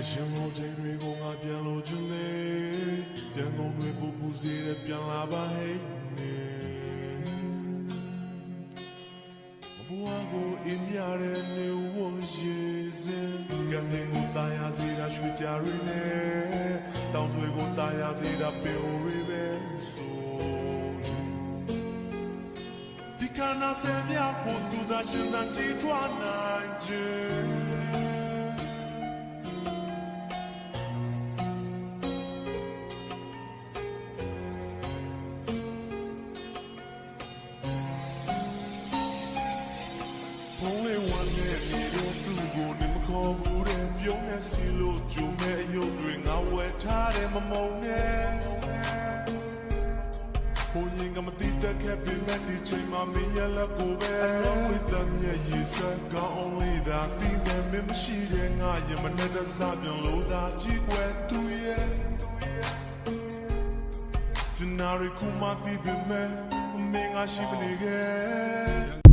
ရင်လုံးချိန်တွေကိုငါပြန်လို့ချင်လေပြန်ကုန်တွေပူပူစေတဲ့ပြန်လာပါဟဲ့ဘဝကိုအင်းရတဲ့နေဝရေစင်ကံတင်ကိုတာယာစေတာရွှေကြရင်းနဲ့တောင်ဆွေကိုတာယာစေတာပင်ဝေးပဲဆိုဒီကနာဆယ်မြတ်ကိုသူသာရှင်သာကြည်ထွားနိုင်ခြင်းဘုံလေးဝမ်းနဲ့နေတဲ့သူကိုနေမခေါ်ဘူးတဲ့ပြုံးနဲ့စီလို့ဂျုံနဲ့ရုပ်တွေငါဝယ်ထားတယ်မမုံနဲ့ဘုံရင်ကမတိတက်ခဲ့ပြီးမဲ့ဒီချိန်မှာမင်းရလက်ကိုပဲအလုံးဝတမ်းရဲ့ရေစက်ကောင်း only သာတီးမဲ့မင်းမရှိတဲ့ငါရင်မနဲ့တစားပြန်လို့သာကြည့်ွယ်သူရဲ့ဒီနာရီခုမှပြီးပြီမဲ့မင်းငါရှိမနေခဲ့